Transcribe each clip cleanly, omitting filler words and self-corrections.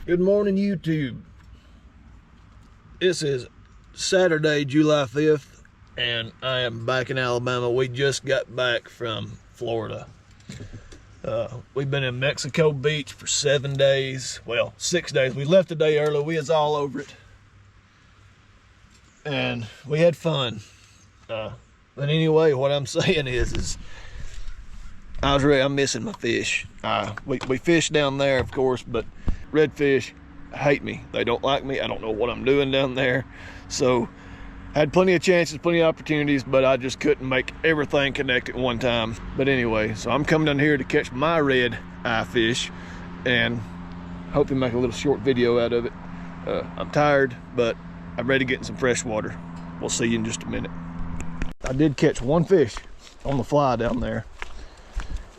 Good morning, YouTube. This is Saturday, July 5th, and I am back in Alabama. We just got back from Florida. We've been in Mexico Beach for 7 days. Well, 6 days. We left a day early. We was all over it. And we had fun. But anyway, what I'm saying is I'm missing my fish. We fish down there, of course, but redfish hate me. They don't like me. I don't know what I'm doing down there. So had plenty of chances, plenty of opportunities, but I just couldn't make everything connect at one time. But anyway, so I'm coming down here to catch my red eye fish and hopefully make a little short video out of it. I'm tired, but I'm ready to get in some fresh water. We'll see you in just a minute. I did catch one fish on the fly down there,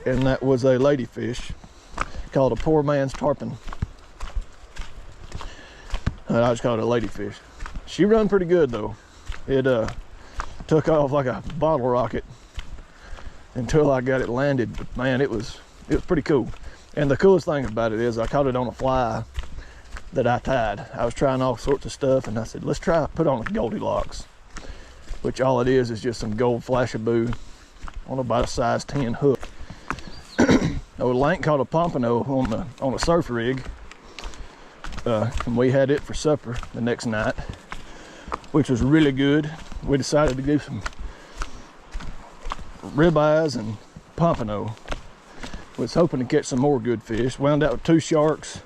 and that was a ladyfish called a poor man's tarpon. I just called it a ladyfish. She run pretty good though. It took off like a bottle rocket until I got it landed. But man, it was pretty cool. And the coolest thing about it is I caught it on a fly that I tied. I was trying all sorts of stuff, and I said, let's try put on a Goldilocks, which all it is just some gold flashaboo on about a size 10 hook. Old Lank caught a pompano on a surf rig. And we had it for supper the next night, which was really good. We decided to do some ribeyes and pompano. Was hoping to catch some more good fish. Wound out with 2 sharks.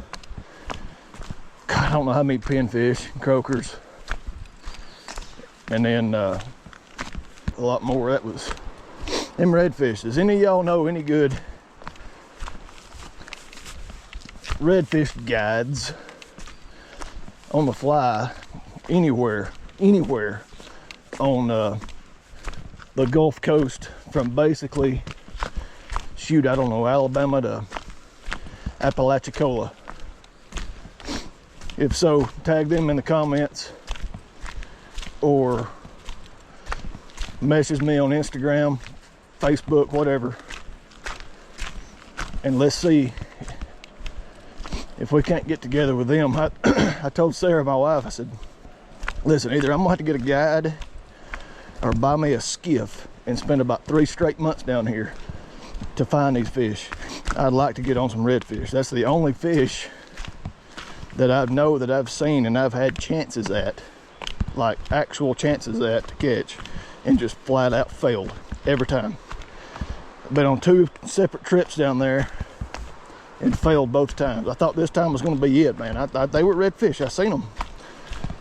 God, I don't know how many pinfish, croakers, and then a lot more. That was them redfish. Does any of y'all know any good redfish guides on the fly anywhere on the Gulf Coast, from basically, shoot, I don't know, Alabama to Apalachicola? If so, tag them in the comments or message me on Instagram, Facebook, whatever, and let's see if we can't get together with them. I told Sarah, my wife, I said, listen, either I'm gonna have to get a guide or buy me a skiff and spend about 3 straight months down here to find these fish. I'd like to get on some redfish. That's the only fish that I know that I've seen and I've had chances at, like actual chances at, to catch, and just flat out failed every time. I've been on 2 separate trips down there and failed both times. I thought this time was going to be it, man. They were redfish. I seen them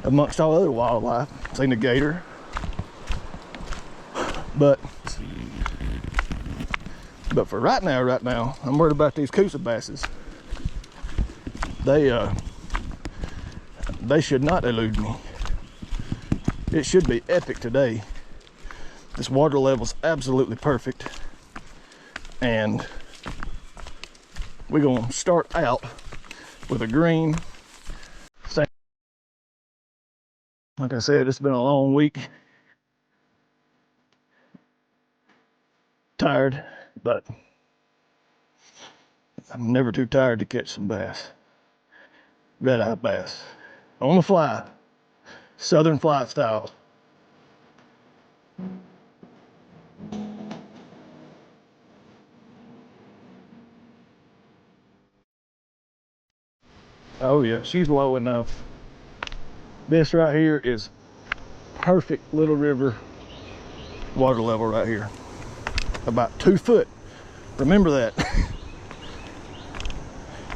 amongst all other wildlife. Seen the gator, but for right now, I'm worried about these Coosa basses. They should not elude me. It should be epic today. This water level's absolutely perfect, and we're gonna start out with a green. Like I said, it's been a long week. Tired, but I'm never too tired to catch some bass. Red eye bass on the fly, southern fly style. Oh yeah, she's low enough. This right here is perfect Little River water level right here. About 2 foot. Remember that.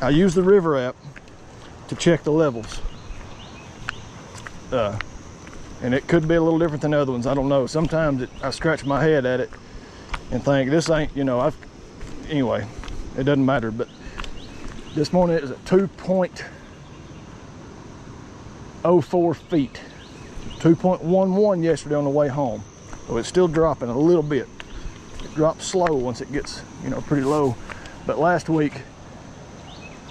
I use the river app to check the levels. And it could be a little different than other ones. I don't know. Sometimes I scratch my head at it and think this ain't, you know, anyway, it doesn't matter. But this morning it was at 2.04 feet. 2.11 yesterday on the way home. So it's still dropping a little bit. It drops slow once it gets, you know, pretty low. But last week,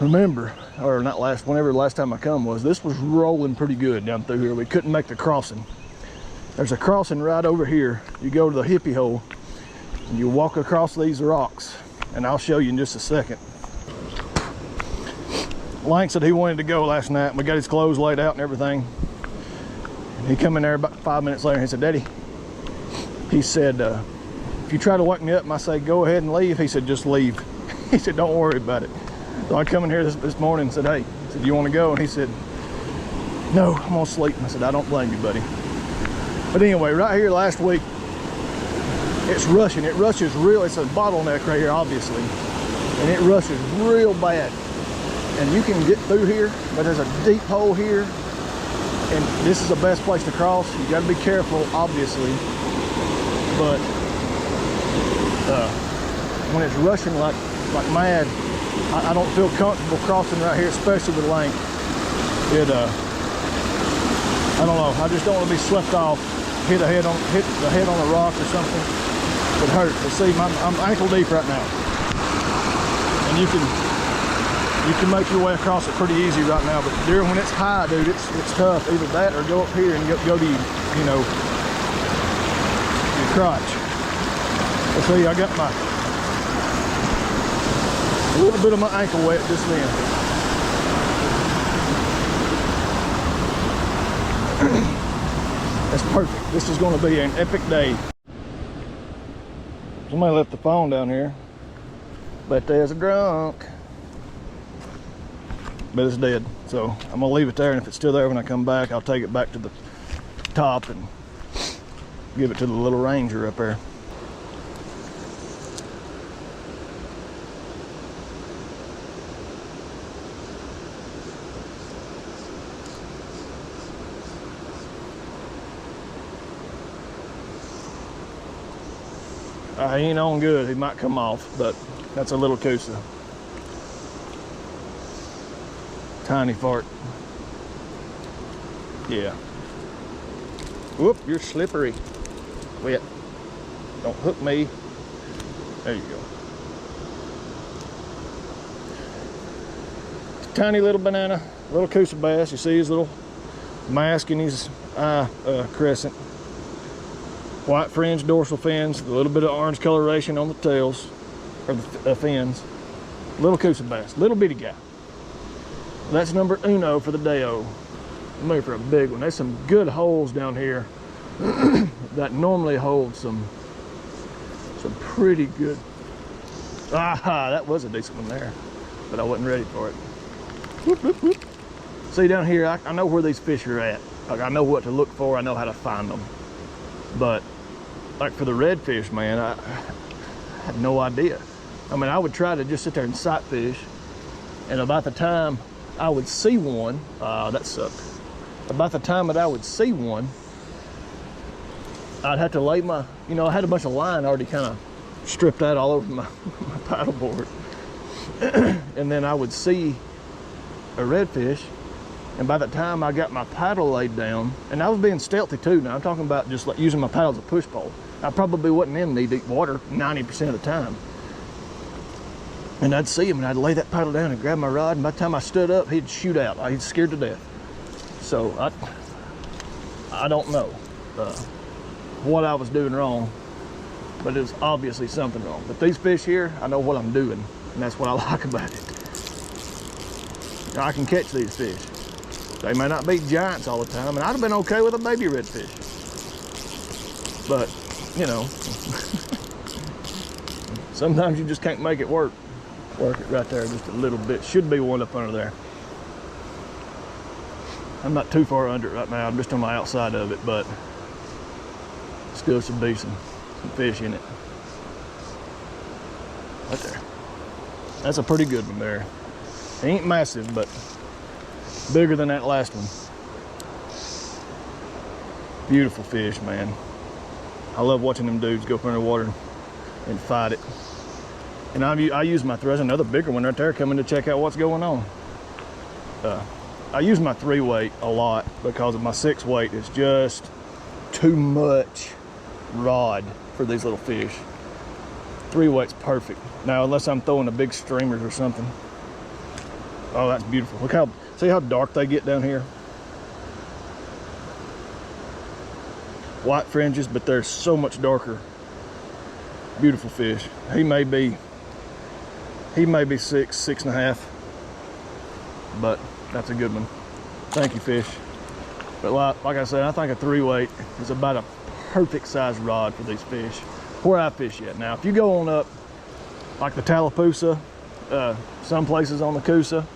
remember, or not last, whenever the last time I come was, this was rolling pretty good down through here. We couldn't make the crossing. There's a crossing right over here. You go to the hippie hole and you walk across these rocks, and I'll show you in just a second. Lank said he wanted to go last night. We got his clothes laid out and everything. And he come in there about 5 minutes later and he said, Daddy, he said, if you try to wake me up and I say, go ahead and leave, he said, just leave. He said, don't worry about it. So I come in here this morning and said, hey, I said, you want to go? And he said, no, I'm gonna sleep. And I said, I don't blame you, buddy. But anyway, right here last week, it's rushing. It rushes real, it's a bottleneck right here, obviously. And it rushes real bad. And you can get through here, but there's a deep hole here. And this is the best place to cross. You gotta be careful, obviously. But when it's rushing like mad, I don't feel comfortable crossing right here, especially with Lank. I don't know, I just don't want to be swept off, hit the head on a rock or something. It hurt. But see, I'm ankle deep right now. And you can make your way across it pretty easy right now, but during when it's high, dude, it's tough. Either that or go up here and go to you know, your crotch. Let's see, I got a little bit of my ankle wet just then. That's perfect. This is going to be an epic day. Somebody left the phone down here. Bet there's a drunk. But it's dead. So I'm gonna leave it there, and if it's still there when I come back, I'll take it back to the top and give it to the little ranger up there. He ain't on good. He might come off, but that's a little Coosa. Tiny fart. Yeah. Whoop, you're slippery. Wet. Don't hook me. There you go. Tiny little banana, little Coosa bass. You see his little mask in his eye crescent. White fringed dorsal fins, a little bit of orange coloration on the tails, or the fins. Little Coosa bass, little bitty guy. That's number uno for the day-o. I'm looking for a big one. There's some good holes down here that normally hold some pretty good. Ah, that was a decent one there, but I wasn't ready for it. Whoop, whoop, whoop. See down here, I know where these fish are at. Like, I know what to look for, I know how to find them. But like for the redfish, man, I had no idea. I mean, I would try to just sit there and sight fish, and about the time I would see one, that sucked. About the time that I would see one, I'd have to lay my, you know, I had a bunch of line already kind of stripped out all over my paddle board. And then I would see a redfish, and by the time I got my paddle laid down, and I was being stealthy too. Now I'm talking about just like using my paddle as a push pole. I probably wasn't in knee deep water 90% of the time. And I'd see him and I'd lay that paddle down and grab my rod, and by the time I stood up, he'd shoot out. He'd scared to death. So I don't know what I was doing wrong, but it was obviously something wrong. But these fish here, I know what I'm doing, and that's what I like about it. Now, I can catch these fish. They may not be giants all the time, and I'd have been okay with a baby redfish. But, you know, sometimes you just can't make it work. Work it right there just a little bit. Should be one up under there. I'm not too far under it right now. I'm just on the outside of it, but still should be some fish in it. Right there. That's a pretty good one there. He ain't massive, but bigger than that last one. Beautiful fish, man. I love watching them dudes go up underwater and fight it. And I use my, there's another bigger one right there coming to check out what's going on. I use my 3-weight a lot because my 6-weight is just too much rod for these little fish. 3-weight's perfect. Now, unless I'm throwing the big streamers or something. Oh, that's beautiful. Look how, see how dark they get down here? White fringes, but they're so much darker. Beautiful fish. He may be 6.5. but that's a good one. Thank you, fish. But like I said, I think a 3-weight is about a perfect size rod for these fish where I fish at. Now, if you go on up like the Tallapoosa, some places on the Coosa,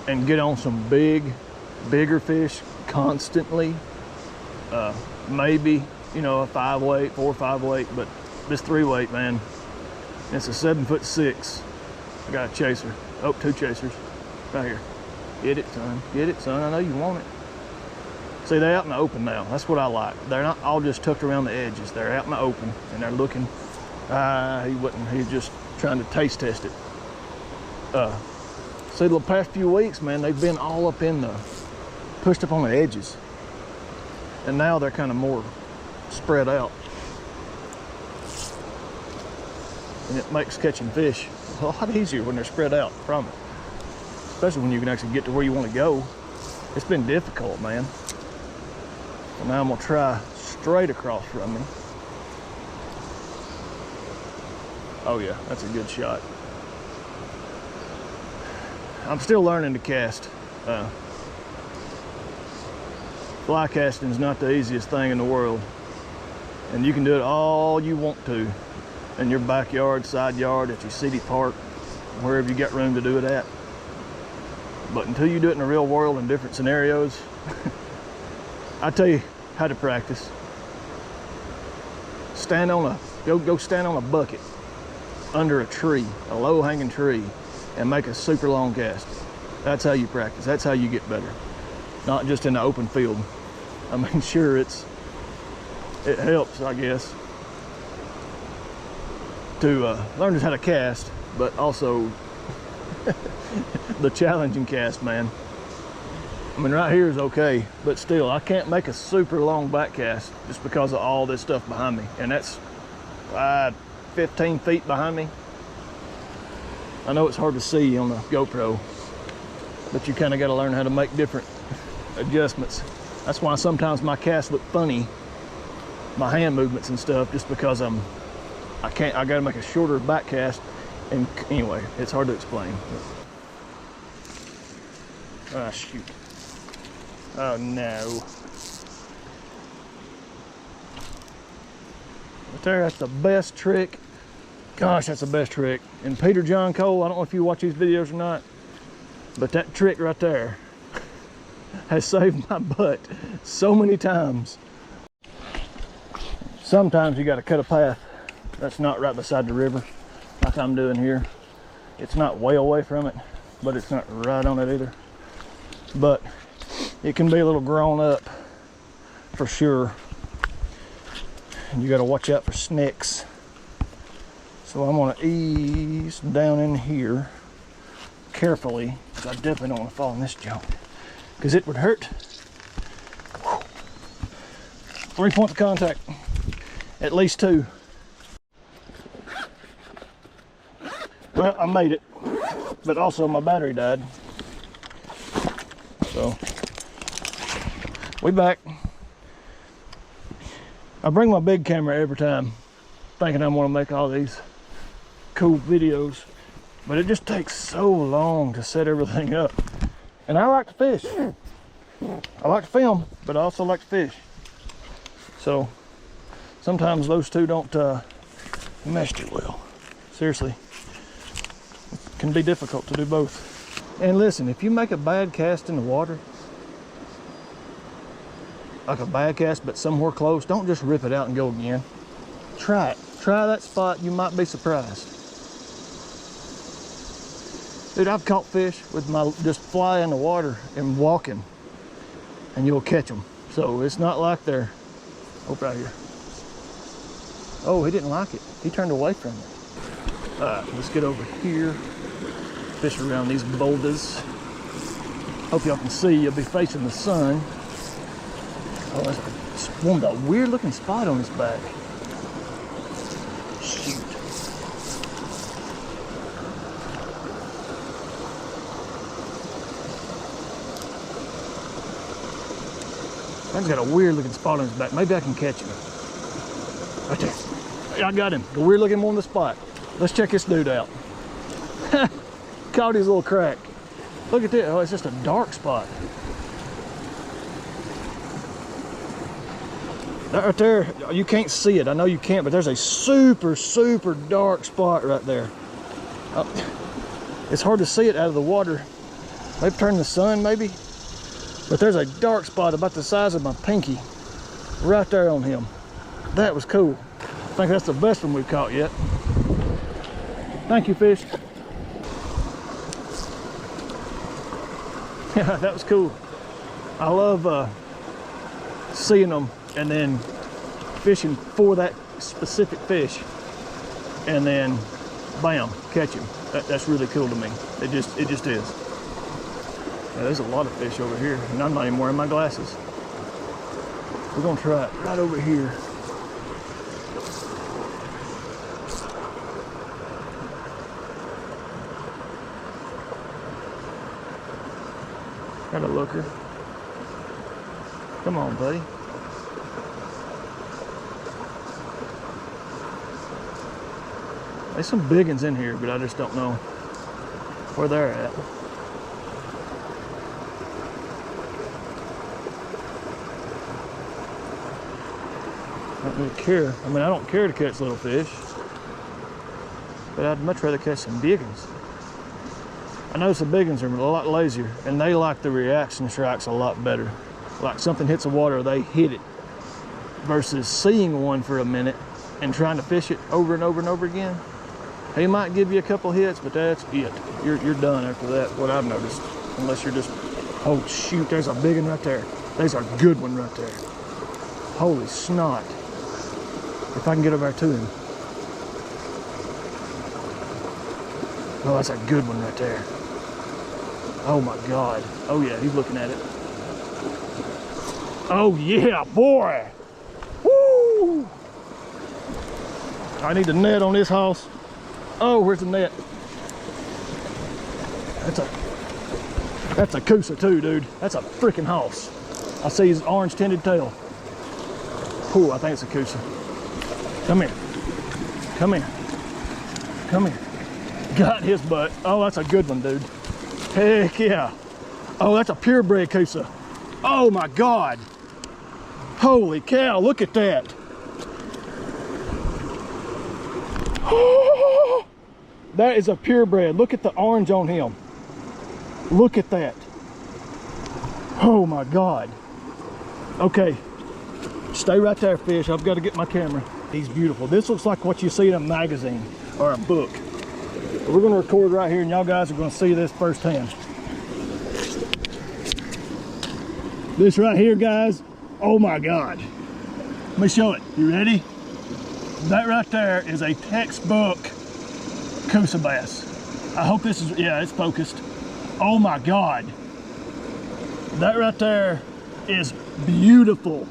and get on some bigger fish constantly, maybe, you know, a 5-weight, 4 or 5-weight, but this 3-weight, man, it's a 7'6". I got a chaser. Oh, 2 chasers right here. Get it, son. Get it, son. I know you want it. See, they're out in the open now. That's what I like. They're not all just tucked around the edges. They're out in the open, and they're looking. He's just trying to taste test it. See, the past few weeks, man, they've been all up in the, pushed up on the edges. And now they're kind of more spread out. And it makes catching fish a lot easier when they're spread out from it. Especially when you can actually get to where you want to go. It's been difficult, man. And now I'm gonna try straight across from me. Oh yeah, that's a good shot. I'm still learning to cast. Fly casting is not the easiest thing in the world. And you can do it all you want to in your backyard, side yard, at your city park, wherever you got room to do it at. But until you do it in the real world in different scenarios, I tell you how to practice. Go stand on a bucket under a tree, a low hanging tree, and make a super long cast. That's how you practice. That's how you get better. Not just in the open field. I mean, sure, it helps, I guess, to learn just how to cast, but also the challenging cast, man. I mean, right here is okay, but still, I can't make a super long back cast just because of all this stuff behind me. And that's 15 feet behind me. I know it's hard to see on the GoPro, but you kind of got to learn how to make different adjustments. That's why sometimes my casts look funny, my hand movements and stuff, just because I got to make a shorter back cast. And anyway, it's hard to explain. Ah, shoot. Oh no. But there, that's the best trick. Gosh, that's the best trick. And Peter John Cole, I don't know if you watch these videos or not, but that trick right there has saved my butt so many times. Sometimes you got to cut a path that's not right beside the river, like I'm doing here. It's not way away from it, but it's not right on it either. But it can be a little grown up for sure. And you got to watch out for snakes. So I'm going to ease down in here carefully, because I definitely don't want to fall in this junk, because it would hurt. 3 points of contact, at least 2. Well, I made it, but also my battery died. So, we back. I bring my big camera every time, thinking I'm gonna make all these cool videos, but it just takes so long to set everything up. And I like to fish. I like to film, but I also like to fish. So, sometimes those two don't mesh too well. Seriously. It can be difficult to do both. And listen, if you make a bad cast in the water, like a bad cast but somewhere close, don't just rip it out and go again. Try it. Try that spot, you might be surprised. Dude, I've caught fish with my just fly in the water and walking, and you'll catch them. So it's not like they're, right here. Oh, he didn't like it. He turned away from it. All right, let's get over here. Fish around these boulders. Hope y'all can see. You'll be facing the sun. Oh, that's one of the weird looking spot on his back. Shoot. That's got a weird looking spot on his back. Maybe I can catch him. Right there. I got him. The weird looking one on the spot. Let's check this dude out. Caught his little crack. Look at this. Oh, it's just a dark spot. That right there, you can't see it. I know you can't, but there's a super, super dark spot right there. It's hard to see it out of the water. Maybe turn the sun, maybe. But there's a dark spot about the size of my pinky right there on him. That was cool. I think that's the best one we've caught yet. Thank you, fish. Yeah, that was cool. I love seeing them and then fishing for that specific fish, and then bam, catch him. That's really cool to me. It just is. Yeah, there's a lot of fish over here, and I'm not even wearing my glasses. We're gonna try it right over here. Got a looker. Come on, buddy. There's some big ones in here, but I just don't know where they're at. I don't really care. I mean, I don't care to catch little fish, but I'd much rather catch some big ones. I notice the big ones are a lot lazier, and they like the reaction strikes a lot better. Like something hits the water, they hit it, versus seeing one for a minute and trying to fish it over and over and over again. He might give you a couple hits, but that's it. You're done after that, what I've noticed. Unless you're just, oh shoot, there's a big one right there. There's a good one right there. Holy snot. If I can get over there to him. Oh, that's a good one right there. Oh my God. Oh yeah, he's looking at it. Oh yeah, boy. Woo! I need the net on this house. Oh, where's the net? That's a Coosa too, dude. That's a freaking house. I see his orange tinted tail. Ooh, I think it's a Coosa. Come here. Come here. Come here. Got his butt. Oh, that's a good one, dude. Heck yeah. Oh, that's a purebred Coosa. Oh my God. Holy cow, look at that. That is a purebred. Look at the orange on him. Look at that. Oh my God. Okay, stay right there, fish. I've got to get my camera. He's beautiful. This looks like what you see in a magazine or a book. We're gonna record right here and y'all guys are gonna see this firsthand. This right here, guys, oh my God. Let me show it. You ready? That right there is a textbook Coosa bass. I hope this is, yeah, it's focused. Oh my God. That right there is beautiful.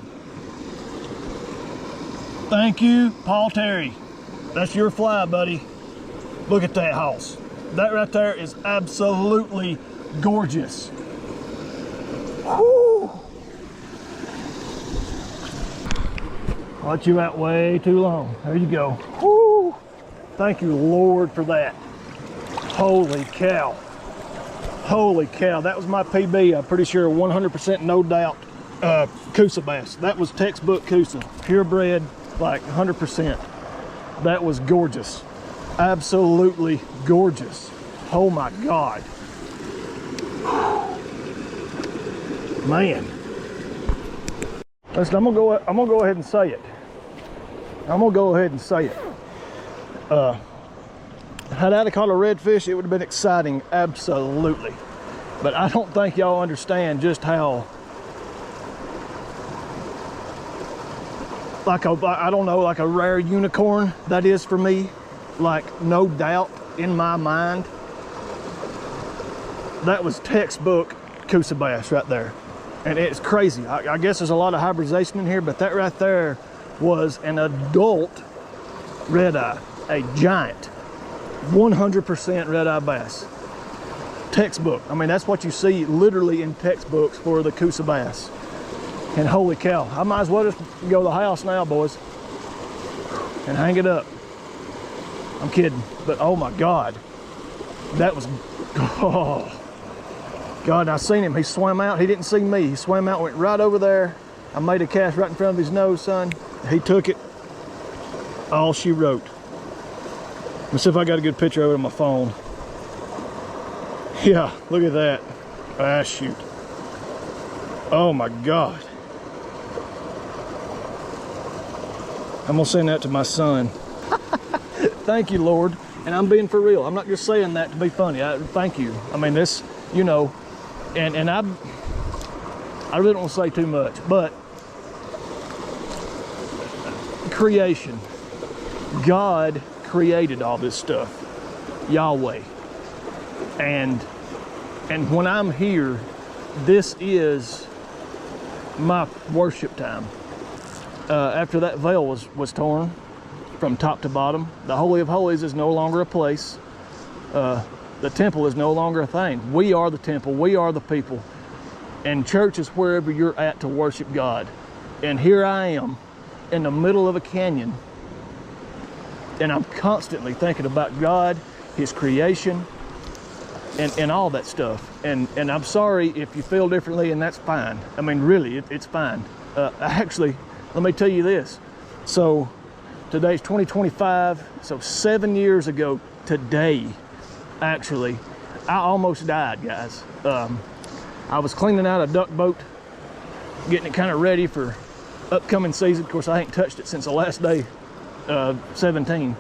Thank you, Paul Terry. That's your fly, buddy. Look at that house. That right there is absolutely gorgeous. Whew. Let you out way too long. There you go. Whew. Thank you, Lord, for that. Holy cow. Holy cow, that was my PB. I'm pretty sure 100% no doubt Coosa bass. That was textbook Coosa, purebred, like 100%. That was gorgeous. Absolutely gorgeous. Oh my God. Man. Listen, I'm gonna go ahead and say it. I'm gonna go ahead and say it. Had I caught a redfish, it would have been exciting, absolutely. But I don't think y'all understand just how, like I don't know, like a rare unicorn that is for me. Like, no doubt in my mind, that was textbook Coosa bass right there. And it's crazy. I guess there's a lot of hybridization in here, but that right there was an adult red eye, a giant, 100% red eye bass. Textbook. I mean, that's what you see literally in textbooks for the Coosa bass. And holy cow, I might as well just go to the house now, boys, and hang it up. I'm kidding, but oh my God, that was, oh, God, I seen him. He swam out. He didn't see me. He swam out, went right over there. I made a cast right in front of his nose, son. He took it. All she wrote. Let's see if I got a good picture of it on my phone. Yeah, look at that. Ah, shoot. Oh my God. I'm gonna send that to my son. Thank you, Lord. And I'm being for real. I'm not just saying that to be funny. Thank you. I mean, this, you know, and I really don't want to say too much, but creation. God created all this stuff. Yahweh. And when I'm here, this is my worship time. After that veil was torn from top to bottom, the Holy of Holies is no longer a place. The temple is no longer a thing. We are the temple. We are the people. And church is wherever you're at to worship God. And here I am in the middle of a canyon, and I'm constantly thinking about God, His creation, and all that stuff. And I'm sorry if you feel differently, and that's fine. I mean, really, it's fine. Actually, let me tell you this. So today's 2025, so 7 years ago today, actually, I almost died, guys. I was cleaning out a duck boat, getting it kind of ready for upcoming season. Of course, I ain't touched it since the last day, 17.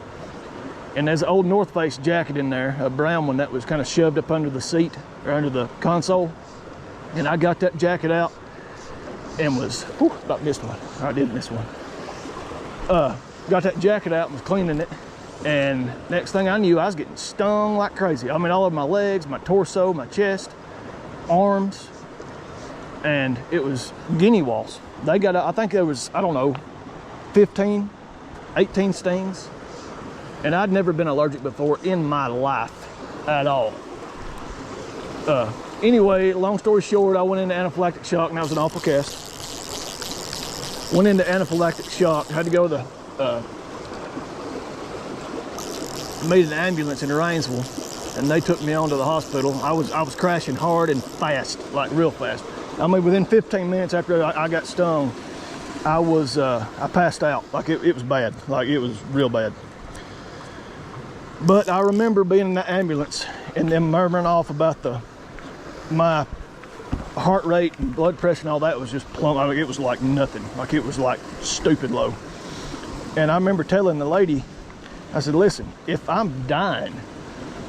And there's an old North Face jacket in there, a brown one that was kind of shoved up under the seat or under the console. And I got that jacket out and was, whew, about missed one. I did miss one. Got that jacket out and was cleaning it. And next thing I knew, I was getting stung like crazy. I mean, all over my legs, my torso, my chest, arms, and it was guinea wasps. They got, I think there was, I don't know, 15, 18 stings. And I'd never been allergic before in my life at all. Anyway, long story short, I went into anaphylactic shock, and that was an awful cast. Went into anaphylactic shock, had to go to the, made an ambulance in Rainsville, and they took me on to the hospital. I was crashing hard and fast, like real fast. I mean, within 15 minutes after I got stung, I passed out. Like it was bad, like it was real bad. But I remember being in that ambulance and them murmuring off about my heart rate and blood pressure and all that was just plumb. I mean, it was like nothing. Like it was like stupid low. And I remember telling the lady, I said, listen, if I'm dying,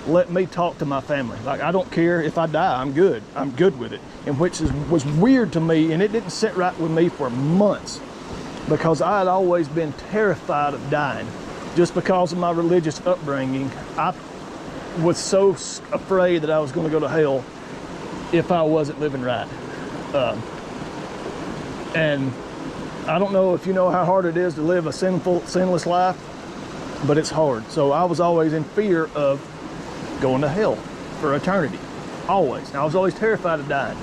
let me talk to my family. Like, I don't care if I die, I'm good. I'm good with it. And which was weird to me, and it didn't sit right with me for months because I had always been terrified of dying. Just because of my religious upbringing, I was so afraid that I was going to go to hell if I wasn't living right. And I don't know if you know how hard it is to live a sinless life, but it's hard. So I was always in fear of going to hell for eternity, always. And I was always terrified of dying.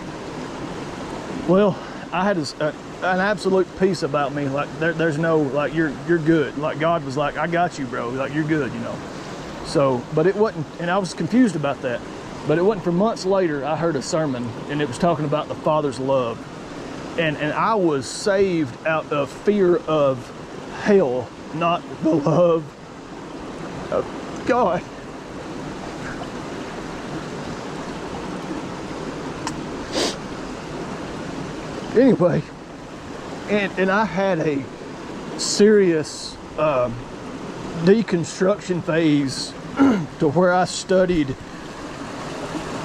Well, I had an absolute peace about me. Like there's no, like, you're good. Like God was like, I got you, bro. Like, you're good, you know. So, but it wasn't, and I was confused about that. But it wasn't for months later, I heard a sermon, and it was talking about the Father's love. And I was saved out of fear of hell, not the love of God. Anyway, and I had a serious deconstruction phase to where I studied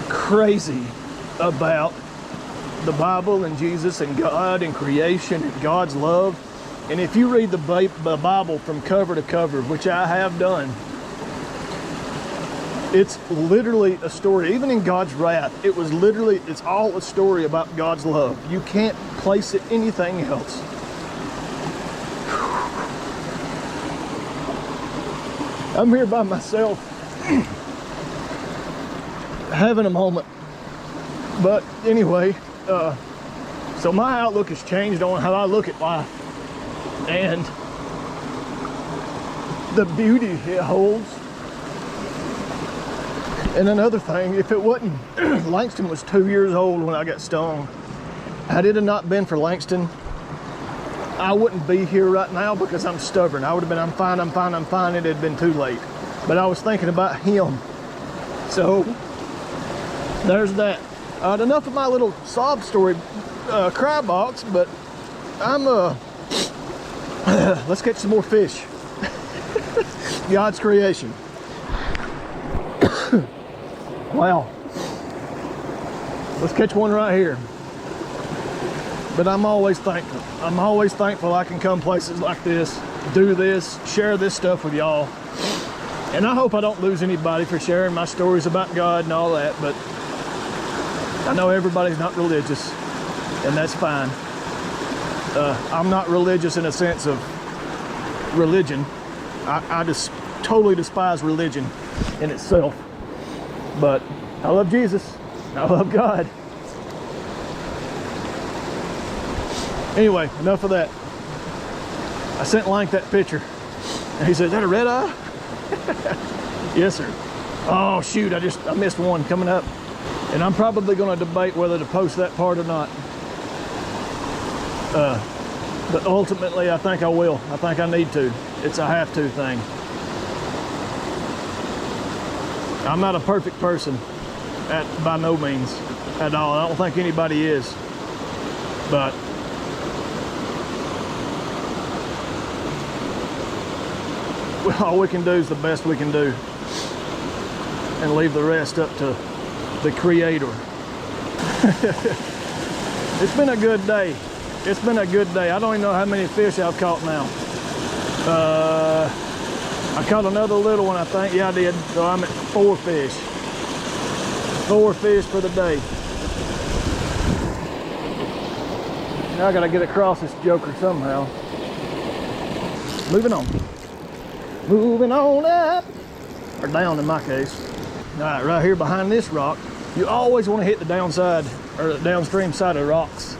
crazy about the Bible and Jesus and God and creation and God's love. And if you read the Bible from cover to cover, which I have done, it's literally a story. Even in God's wrath, it's all a story about God's love. You can't place it anything else. I'm here by myself having a moment. But anyway, so my outlook has changed on how I look at life and the beauty it holds. And another thing, if it wasn't, Langston was 2 years old when I got stung. Had it not been for Langston, I wouldn't be here right now because I'm stubborn. I would have been, I'm fine, I'm fine, I'm fine. It had been too late. But I was thinking about him. So, there's that. Enough of my little sob story cry box, but I'm, let's catch some more fish. God's creation. Wow. Let's catch one right here. But I'm always thankful. I'm always thankful I can come places like this, do this, share this stuff with y'all. And I hope I don't lose anybody for sharing my stories about God and all that, but I know everybody's not religious, and that's fine. I'm not religious in a sense of religion. I just totally despise religion in itself. But I love Jesus. I love God. Anyway, enough of that. I sent Lank that picture, and he said, "Is that a red eye?" Yes, sir. Oh shoot! I missed one coming up, and I'm probably going to debate whether to post that part or not. But ultimately, I think I will. I think I need to. It's a have-to thing. I'm not a perfect person, by no means at all. I don't think anybody is. But all we can do is the best we can do, and leave the rest up to the Creator. It's been a good day. It's been a good day. I don't even know how many fish I've caught now. I caught another little one, I think. Yeah, I did. So I'm at 4 fish. 4 fish for the day. Now I gotta get across this joker somehow. Moving on. Moving on up. Or down in my case. All right, right here behind this rock, you always want to hit the downside, or the downstream side of rocks.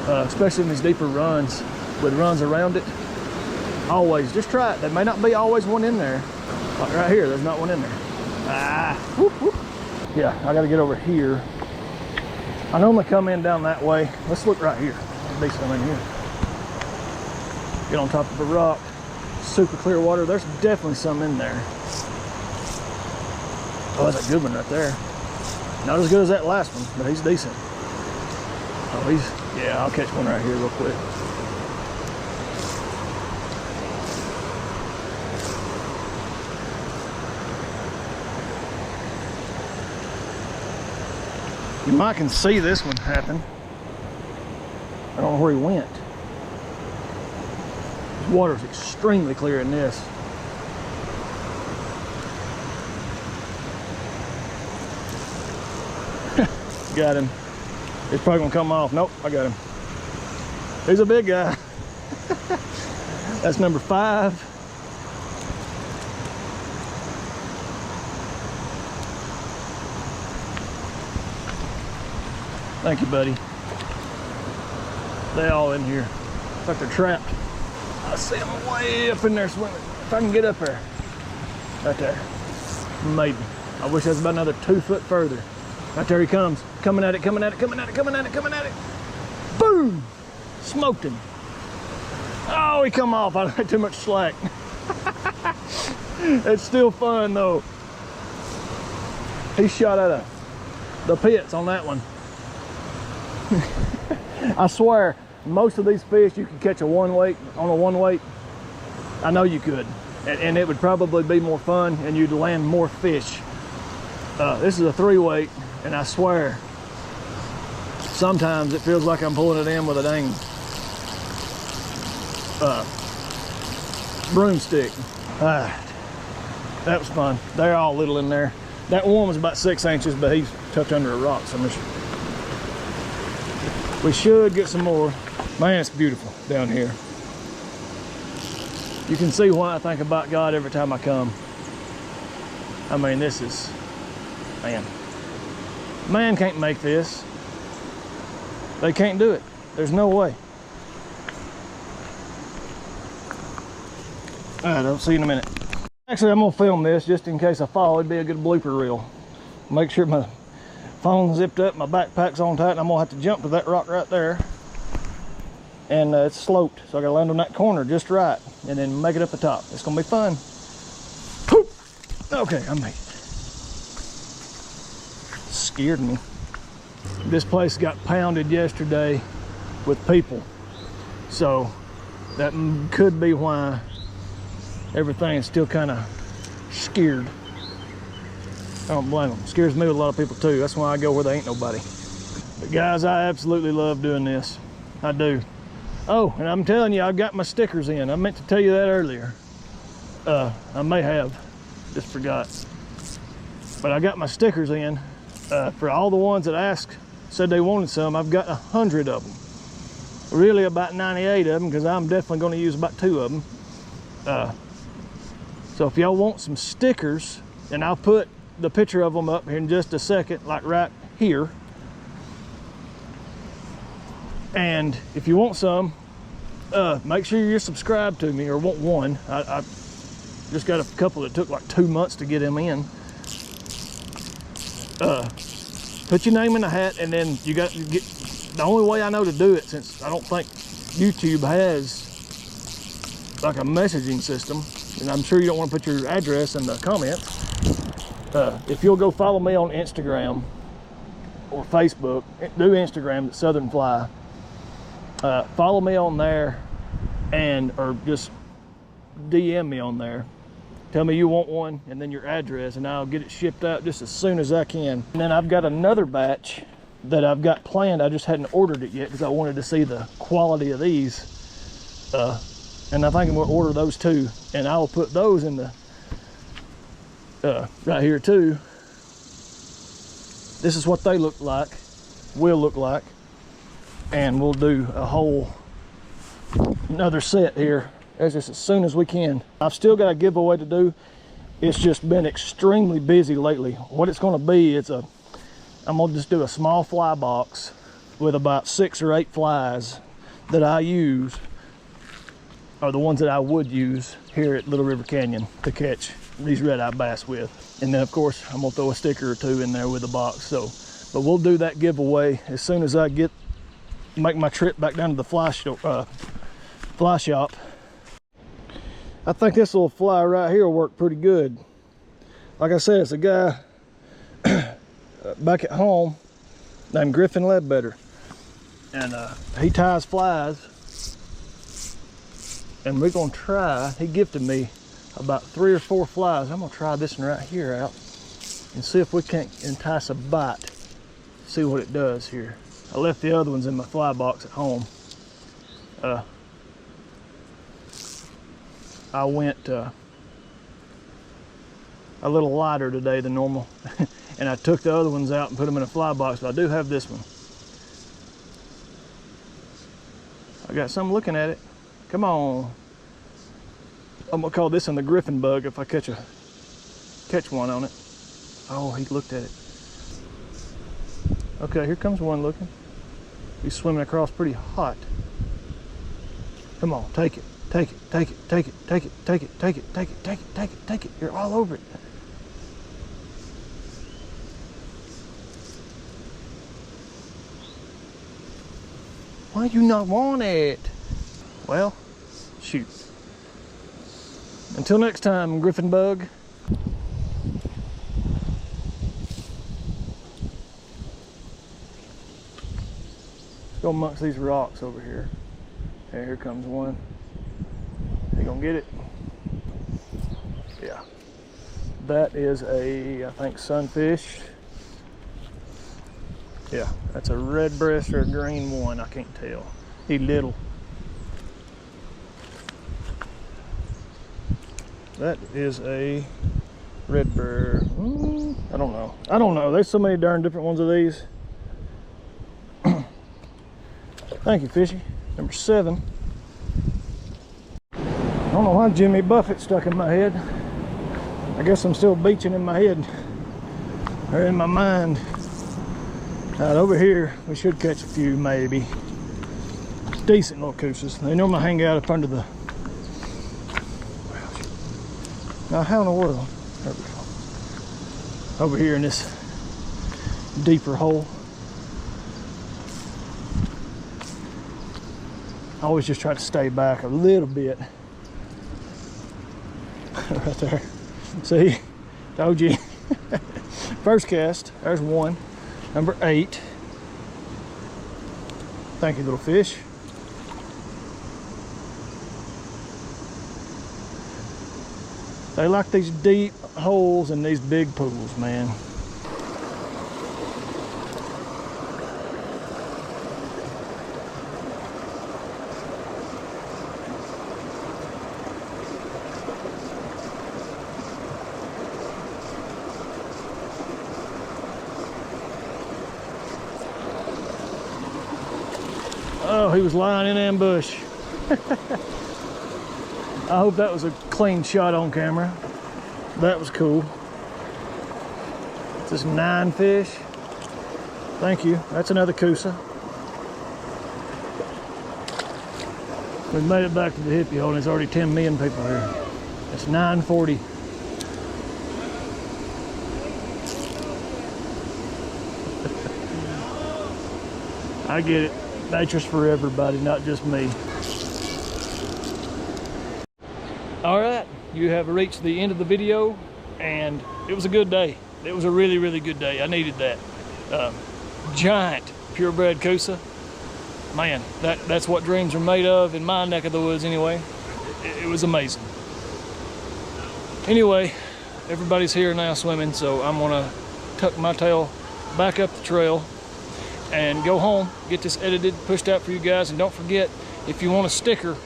Especially in these deeper runs, with runs around it. Always, just try it. There may not be always one in there. Like right here, there's not one in there. Ah, whoop, whoop. Yeah, I gotta get over here. I normally come in down that way. Let's look right here. There'll be some in here. Get on top of a rock. Super clear water. There's definitely some in there. Oh, that's a good one right there. Not as good as that last one, but he's decent. Oh, yeah, I'll catch one right here real quick. You might can see this one happen. I don't know where he went. The water's extremely clear in this. Got him. It's probably gonna come off. Nope, I got him. He's a big guy. That's number 5. Thank you, buddy. They all in here. It's like they're trapped. I see them way up in there swimming. If I can get up there. Right there. Maybe. I wish I was about another 2 foot further. Right there he comes. Coming at it, coming at it, coming at it, coming at it, coming at it. Boom! Smoked him. Oh, he come off. I had too much slack. It's still fun though. He shot out of the pits on that one. I swear, most of these fish you could catch a one weight on a one weight. I know you could, and it would probably be more fun, and you'd land more fish. This is a 3 weight, and I swear, sometimes it feels like I'm pulling it in with a dang broomstick. That was fun. They're all little in there. That one was about 6 inches, but he's tucked under a rock, so we should get some more. Man, it's beautiful down here. You can see why I think about God every time I come. I mean, this is, man can't make this. They can't do it. There's no way. All right, I'll see you in a minute. Actually, I'm gonna film this just in case I fall. It'd be a good blooper reel. Make sure my phone's zipped up, my backpack's on tight, and I'm gonna have to jump to that rock right there. And it's sloped, so I gotta land on that corner just right, and then make it up the top. It's gonna be fun. Poop. Okay, I made it. Scared me. This place got pounded yesterday with people, so that could be why everything is still kind of scared. I don't blame them. It scares me with a lot of people too. That's why I go where there ain't nobody. But guys, I absolutely love doing this. I do. Oh, and I'm telling you, I've got my stickers in. I meant to tell you that earlier. I may have, just forgot. But I got my stickers in for all the ones that asked, said they wanted some. I've got 100 of them. Really about 98 of them, because I'm definitely going to use about 2 of them. So if y'all want some stickers, and I'll put the picture of them up here in just a second, like right here. And if you want some, make sure you're subscribed to me, or want one. I just got a couple that took like 2 months to get them in. Put your name in the hat, and then you get the only way I know to do it, since I don't think YouTube has like a messaging system, and I'm sure you don't want to put your address in the comments. If you'll go follow me on Instagram or Facebook, do Instagram at Southern Fly. Follow me on there, or just DM me on there. Tell me you want one, and then your address, and I'll get it shipped out just as soon as I can. And then I've got another batch that I've got planned. I just hadn't ordered it yet because I wanted to see the quality of these. And I think I'm gonna order those too, and I'll put those in the right here too. This is what they look like, will look like, and we'll do a whole another set here as soon as we can. I've still got a giveaway to do. It's just been extremely busy lately. What it's going to be, I'm gonna just do a small fly box with about 6 or 8 flies that I use, or the ones that I would use here at Little River Canyon to catch these red-eye bass with. And then of course I'm gonna throw a sticker or 2 in there with the box. So, but we'll do that giveaway as soon as I make my trip back down to the fly shop. I think this little fly right here will work pretty good. Like I said, it's a guy back at home named Griffin Ledbetter, and he ties flies, and we're gonna try. He gifted me about 3 or 4 flies. I'm gonna try this one right here out and see if we can't entice a bite. See what it does here. I left the other ones in my fly box at home. I went a little lighter today than normal, and I took the other ones out and put them in a fly box, but I do have this one. I got some looking at it. Come on. I'm gonna call this one the Griffin bug if I catch one on it. Oh, he looked at it. Okay, here comes one looking. He's swimming across pretty hot. Come on, take it. Take it, take it, take it, take it, take it, take it, take it, take it, take it, take it. You're all over it. Why you not want it? Well, shoot. Until next time, Griffin bug. Let's go amongst these rocks over here. Okay, here comes one. You gonna get it? Yeah. That is I think sunfish. Yeah, that's a red breast or a green one, I can't tell. He's little. That is a red bear. I don't know. I don't know. There's so many darn different ones of these. Thank you, Fishy. Number 7. I don't know why Jimmy Buffett stuck in my head. I guess I'm still beaching in my head, or in my mind. Right over here, we should catch a few, maybe. Decent little coosas. They normally hang out up under the Now, how in the world? There we go. Over here in this deeper hole. I always just try to stay back a little bit. Right there. See? Told you. First cast. There's one. Number 8. Thank you, little fish. They like these deep holes in these big pools, man. Oh, he was lying in ambush. I hope that was a clean shot on camera. That was cool. Just 9 fish. Thank you. That's another Coosa. We've made it back to the hippie hole and there's already 10 million people here. It's 9:40. I get it. Nature's for everybody, not just me. All right, you have reached the end of the video, and it was a good day. It was a really, really good day. I needed that. Giant purebred Coosa. Man, that's what dreams are made of in my neck of the woods anyway. It was amazing. Anyway, everybody's here now swimming, so I'm gonna tuck my tail back up the trail and go home, get this edited, pushed out for you guys. And don't forget, if you want a sticker,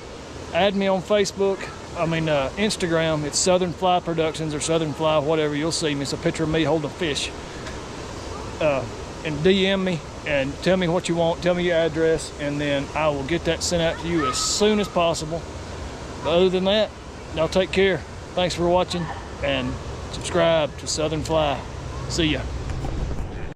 add me on Facebook. Instagram. It's Southern Fly Productions or Southern Fly, whatever. You'll see me. It's a picture of me holding a fish. And DM me and tell me what you want. Tell me your address, and then I will get that sent out to you as soon as possible. But other than that, y'all take care. Thanks for watching, and subscribe to Southern Fly. See ya.